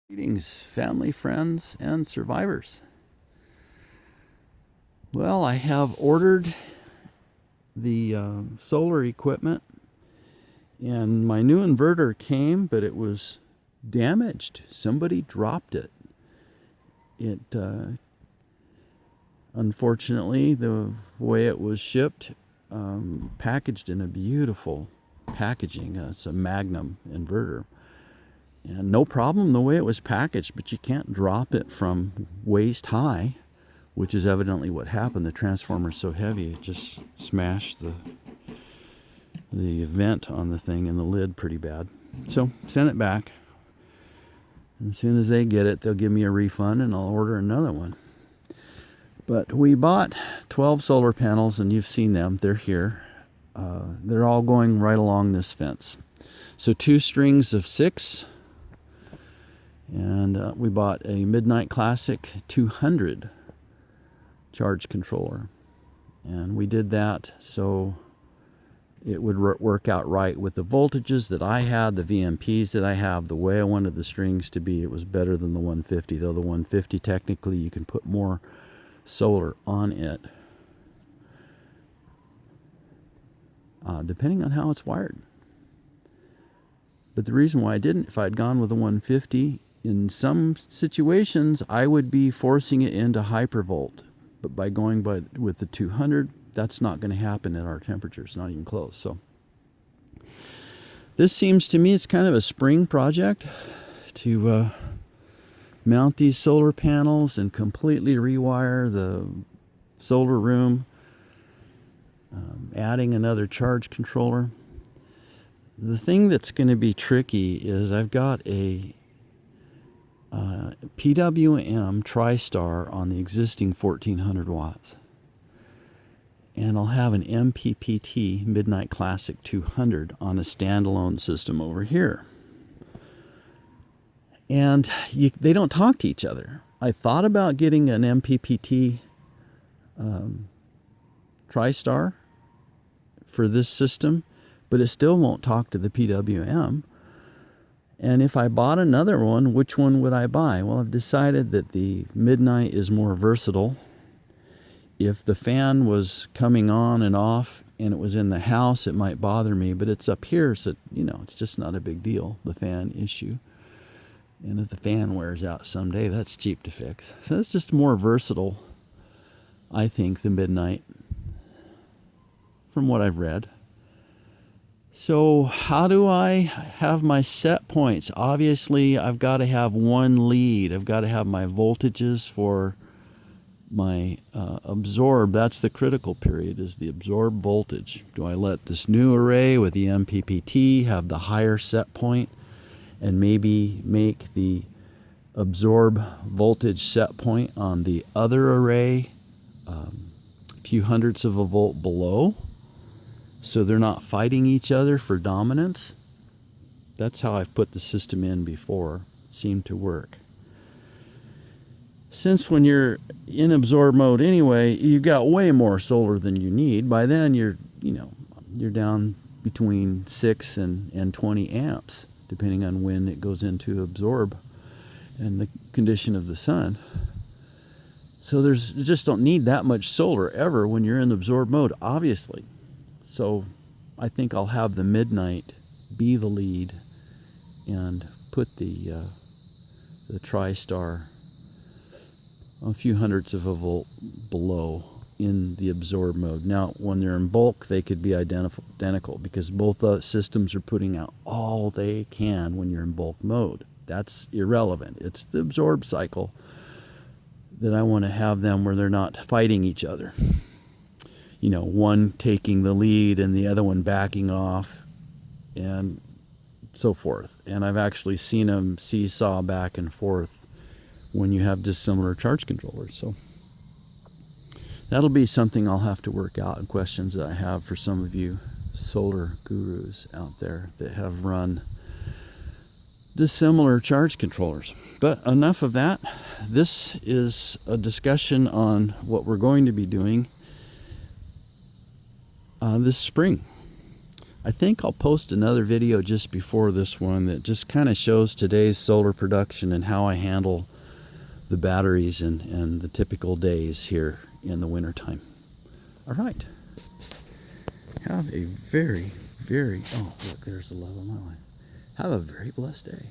Greetings, family, friends, and survivors. Well, I have ordered the solar equipment, and my new inverter came, but it was damaged. Somebody dropped it. Unfortunately, the way it was shipped, packaged in a beautiful packaging. It's a Magnum inverter. And no problem the way it was packaged, but you can't drop it from waist high, which is evidently what happened. The transformer's so heavy, it just smashed the vent on the thing and the lid pretty bad. So sent it back. And as soon as they get it, they'll give me a refund and I'll order another one. But we bought 12 solar panels, and you've seen them. They're here. They're all going right along this fence. So 2 strings of 6. And we bought a Midnight Classic 200 charge controller. And we did that so it would work out right with the voltages that I had, the VMPs that I have, the way I wanted the strings to be. It was better than the 150, though the 150 technically you can put more solar on it, depending on how it's wired. But the reason why I didn't, if I'd gone with the 150, in some situations I would be forcing it into hypervolt. But by going with the 200, that's not going to happen at our temperatures, not even close. So this seems to me it's kind of a spring project to mount these solar panels and completely rewire the solar room, adding another charge controller. The thing that's going to be tricky is I've got a PWM TriStar on the existing 1400 watts. And I'll have an MPPT Midnight Classic 200 on a standalone system over here. And they don't talk to each other. I thought about getting an MPPT TriStar for this system, but it still won't talk to the PWM. And if I bought another one, which one would I buy? Well, I've decided that the Midnight is more versatile. If the fan was coming on and off and it was in the house, it might bother me, but it's up here, so it's just not a big deal, the fan issue. And if the fan wears out someday, that's cheap to fix. So it's just more versatile, I think, the Midnight, from what I've read. So how do I have my set points? Obviously, I've got to have one lead. I've got to have my voltages for my absorb. That's the critical period, is the absorb voltage. Do I let this new array with the MPPT have the higher set point and maybe make the absorb voltage set point on the other array a few hundredths of a volt below, so they're not fighting each other for dominance? That's how I've put the system in before. It seemed to work. Since when you're in absorb mode anyway, you've got way more solar than you need. By then you're down between 6 and 20 amps, depending on when it goes into absorb and the condition of the sun. So you just don't need that much solar ever when you're in absorb mode, obviously. So I think I'll have the Midnight be the lead and put the TriStar a few hundredths of a volt below in the absorb mode. Now, when they're in bulk, they could be identical because both systems are putting out all they can when you're in bulk mode. That's irrelevant. It's the absorb cycle that I want to have them where they're not fighting each other. One taking the lead and the other one backing off and so forth. And I've actually seen them seesaw back and forth when you have dissimilar charge controllers. So that'll be something I'll have to work out, and questions that I have for some of you solar gurus out there that have run dissimilar charge controllers. But enough of that. This is a discussion on what we're going to be doing this spring. I think I'll post another video just before this one that just kind of shows today's solar production and how I handle the batteries and the typical days here in the wintertime. All right. Have a very, oh, look, there's the love of my life. Have a very blessed day.